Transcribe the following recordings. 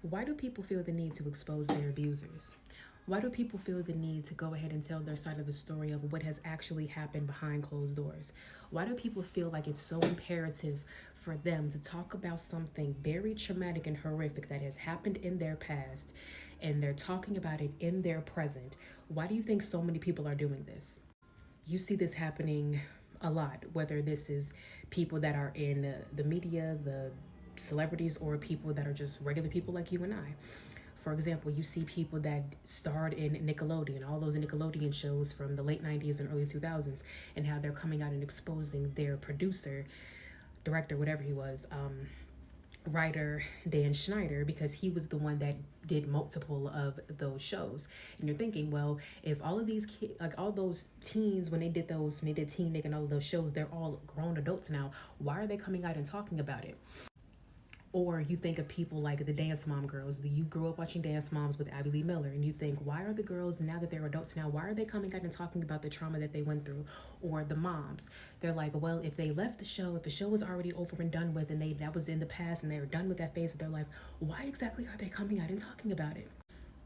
Why do people feel the need to expose their abusers? Why do people feel the need to go ahead and tell their side of the story of what has actually happened behind closed doors? Why do people feel like it's so imperative for them to talk about something very traumatic and horrific that has happened in their past and they're talking about it in their present? Why do you think so many people are doing this? You see this happening a lot, whether this is people that are in the media, the celebrities, or people that are just regular people like you and I. For example, you see people that starred in Nickelodeon, all those Nickelodeon shows from the late 90s and early 2000s, and how they're coming out and exposing their producer, director, whatever he was, writer Dan Schneider, because he was the one that did multiple of those shows. And you're thinking, well, if all of these kids, like all those teens, when they did Teen Nick and all of those shows, they're all grown adults now. Why are they coming out and talking about it? Or you think of people like the Dance Mom girls. You grew up watching Dance Moms with Abby Lee Miller, and you think, why are the girls, now that they're adults now, why are they coming out and talking about the trauma that they went through? Or the moms, they're like, well, if they left the show, if the show was already over and done with, and that was in the past, and they were done with that phase of their life, why exactly are they coming out and talking about it?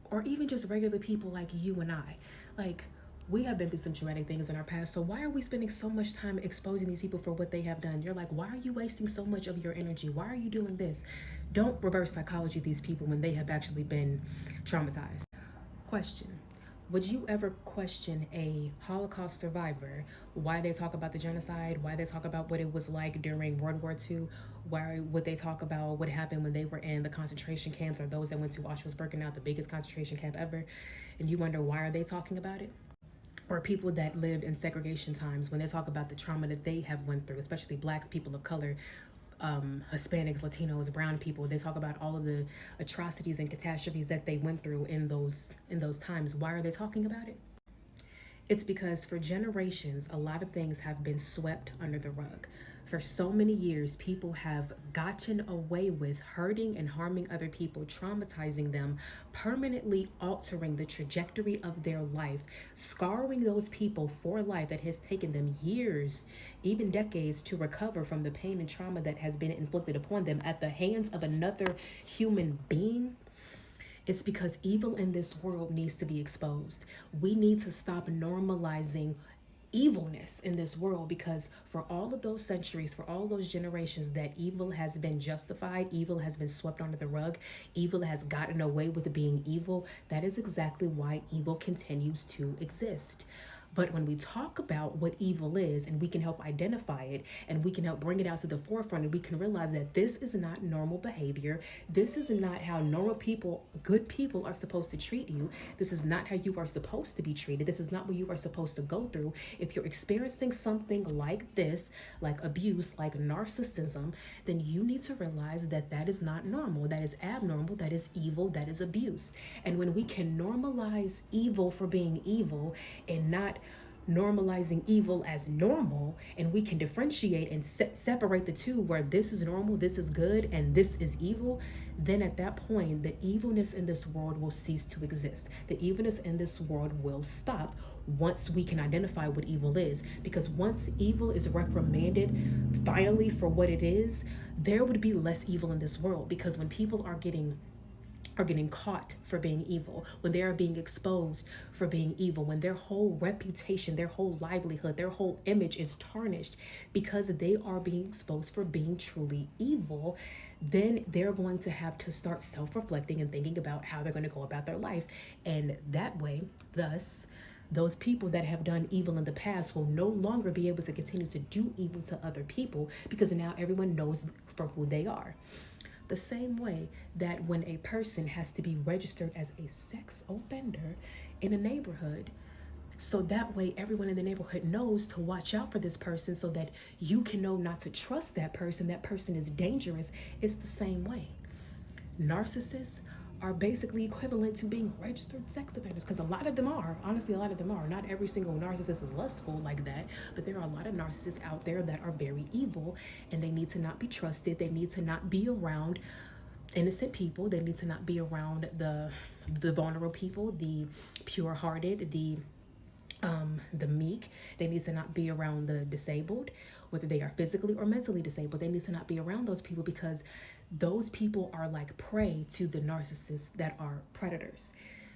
Or even just regular people like you and I, like, we have been through some traumatic things in our past, so why are we spending so much time exposing these people for what they have done? You're like, why are you wasting so much of your energy? Why are you doing this? Don't reverse psychology these people when they have actually been traumatized. Question: would you ever question a Holocaust survivor, why they talk about the genocide, why they talk about what it was like during World War II? Why would they talk about what happened when they were in the concentration camps, or those that went to Auschwitz-Birkenau, the biggest concentration camp ever? And you wonder, why are they talking about it? Or people that lived in segregation times, when they talk about the trauma that they have went through, especially blacks, people of color, Hispanics, Latinos, brown people, they talk about all of the atrocities and catastrophes that they went through in those times. Why are they talking about it? It's because for generations, a lot of things have been swept under the rug. For so many years, people have gotten away with hurting and harming other people, traumatizing them, permanently altering the trajectory of their life, scarring those people for life that has taken them years, even decades, to recover from the pain and trauma that has been inflicted upon them at the hands of another human being. It's because evil in this world needs to be exposed. We need to stop normalizing evilness in this world, because for all of those centuries, for all those generations that evil has been justified, evil has been swept under the rug, evil has gotten away with being evil. That is exactly why evil continues to exist. But when we talk about what evil is, and we can help identify it, and we can help bring it out to the forefront, and we can realize that this is not normal behavior. This is not how normal people, good people, are supposed to treat you. This is not how you are supposed to be treated. This is not what you are supposed to go through. If you're experiencing something like this, like abuse, like narcissism, then you need to realize that that is not normal. That is abnormal. That is evil. That is abuse. And when we can normalize evil for being evil, and not normalizing evil as normal, and we can differentiate and separate the two, where this is normal, this is good, and this is evil, then at that point the evilness in this world will cease to exist. The evilness in this world will stop once we can identify what evil is, because once evil is reprimanded finally for what it is, there would be less evil in this world. Because when people are getting caught for being evil, when they are being exposed for being evil, when their whole reputation, their whole livelihood, their whole image is tarnished because they are being exposed for being truly evil, then they're going to have to start self-reflecting and thinking about how they're going to go about their life. And that way, thus, those people that have done evil in the past will no longer be able to continue to do evil to other people, because now everyone knows for who they are. The same way that when a person has to be registered as a sex offender in a neighborhood, so that way everyone in the neighborhood knows to watch out for this person, so that you can know not to trust that person is dangerous. It's the same way. Narcissists are basically equivalent to being registered sex offenders, because a lot of them are. Honestly, a lot of them are. Not every single narcissist is lustful like that, but there are a lot of narcissists out there that are very evil, and they need to not be trusted. They need to not be around innocent people. They need to not be around the vulnerable people, the pure-hearted, the the meek. They need to not be around the disabled, whether they are physically or mentally disabled. They need to not be around those people because those people are like prey to the narcissists that are predators.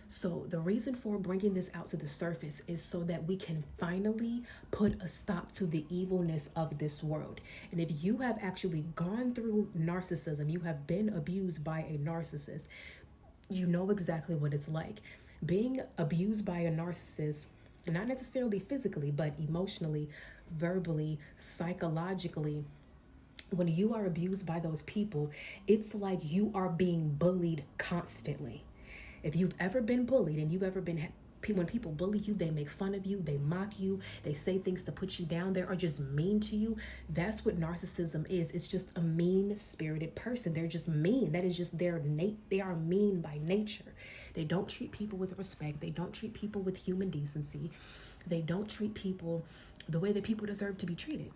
So the reason for bringing this out to the surface is so that we can finally put a stop to the evilness of this world. And if you have actually gone through narcissism, you have been abused by a narcissist, you know exactly what it's like. Being abused by a narcissist, not necessarily physically, but emotionally, verbally, psychologically, when you are abused by those people, it's like you are being bullied constantly. If you've ever been bullied and you've ever been, when people bully you, they make fun of you, they mock you, they say things to put you down, they are just mean to you. That's what narcissism is. It's just a mean spirited person. They're just mean. That is just their they are mean by nature. They don't treat people with respect. They don't treat people with human decency. They don't treat people the way that people deserve to be treated.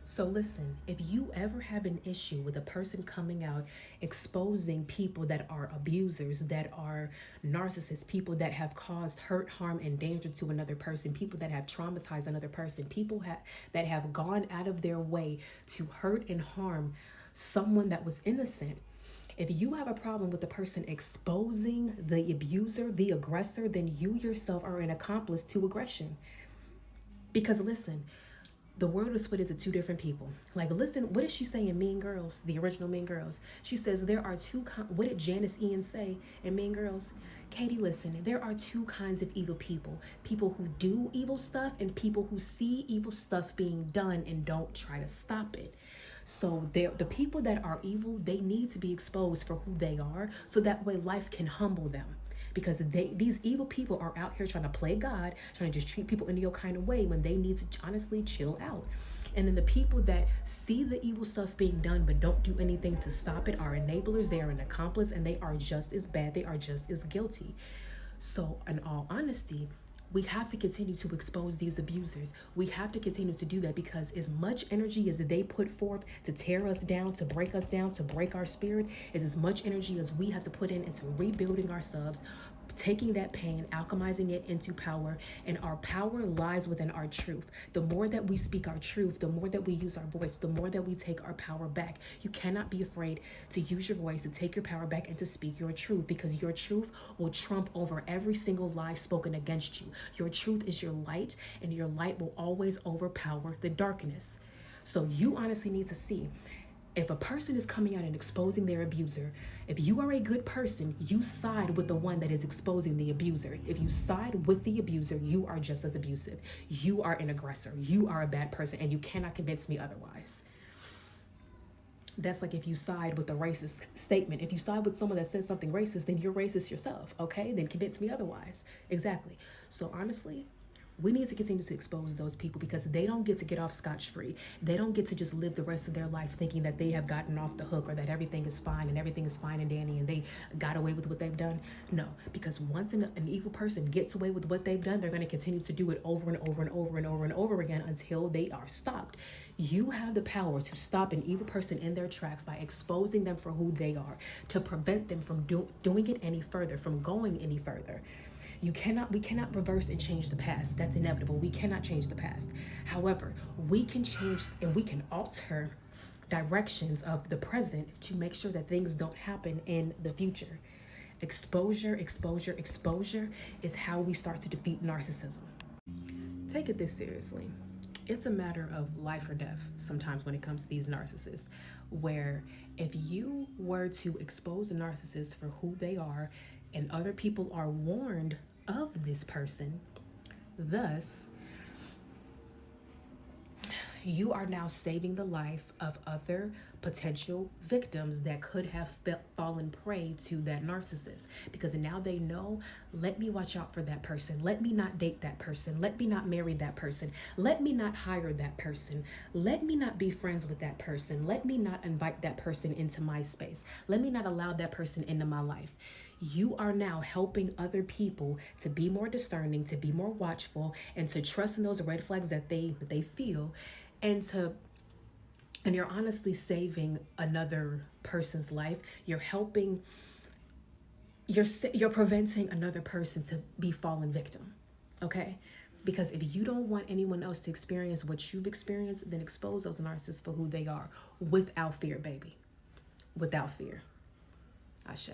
So listen, if you ever have an issue with a person coming out exposing people that are abusers, that are narcissists, people that have caused hurt, harm, and danger to another person, people that have traumatized another person, people that have gone out of their way to hurt and harm someone that was innocent, if you have a problem with the person exposing the abuser, the aggressor, then you yourself are an accomplice to aggression. Because listen, the world is split into two different people. Like, listen, what is she saying in Mean Girls, the original Mean Girls? She says there are what did Janice Ian say in Mean Girls? Katie, listen, there are two kinds of evil people. People who do evil stuff and people who see evil stuff being done and don't try to stop it. So the people that are evil, they need to be exposed for who they are so that way life can humble them. Because these evil people are out here trying to play God, trying to just treat people in your kind of way when they need to honestly chill out. And then the people that see the evil stuff being done but don't do anything to stop it are enablers, they are an accomplice, and they are just as bad, they are just as guilty. So in all honesty, we have to continue to expose these abusers. We have to continue to do that because as much energy as they put forth to tear us down, to break us down, to break our spirit, is as much energy as we have to put into rebuilding ourselves, taking that pain, alchemizing it into power, and our power lies within our truth. The more that we speak our truth, the more that we use our voice, the more that we take our power back. You cannot be afraid to use your voice, to take your power back, and to speak your truth, because your truth will trump over every single lie spoken against you. Your truth is your light, and your light will always overpower the darkness. So you honestly need to see, if a person is coming out and exposing their abuser, if you are a good person, you side with the one that is exposing the abuser. If you side with the abuser, you are just as abusive. You are an aggressor. You are a bad person, and you cannot convince me otherwise. That's like if you side with a racist statement. If you side with someone that says something racist, then you're racist yourself, okay? Then convince me otherwise. Exactly. So honestly, we need to continue to expose those people because they don't get to get off scotch-free. They don't get to just live the rest of their life thinking that they have gotten off the hook or that everything is fine and everything is fine and dandy and they got away with what they've done. No, because once an evil person gets away with what they've done, they're going to continue to do it over and over and over and over and over again until they are stopped. You have the power to stop an evil person in their tracks by exposing them for who they are, to prevent them from doing it any further, from going any further. We cannot reverse and change the past. That's inevitable. We cannot change the past. However, we can change and we can alter directions of the present to make sure that things don't happen in the future. Exposure, exposure, exposure is how we start to defeat narcissism. Take it this seriously. It's a matter of life or death sometimes when it comes to these narcissists, where if you were to expose a narcissist for who they are and other people are warned of this person, thus you are now saving the life of other potential victims that could have fallen prey to that narcissist, because now they know, let me watch out for that person, let me not date that person, let me not marry that person, let me not hire that person, let me not be friends with that person, let me not invite that person into my space, let me not allow that person into my life. You are now helping other people to be more discerning, to be more watchful, and to trust in those red flags that they feel, and you're honestly saving another person's life. You're helping, you're preventing another person to be fallen victim. Okay? Because if you don't want anyone else to experience what you've experienced, then expose those narcissists for who they are without fear, baby. Without fear. Ashe.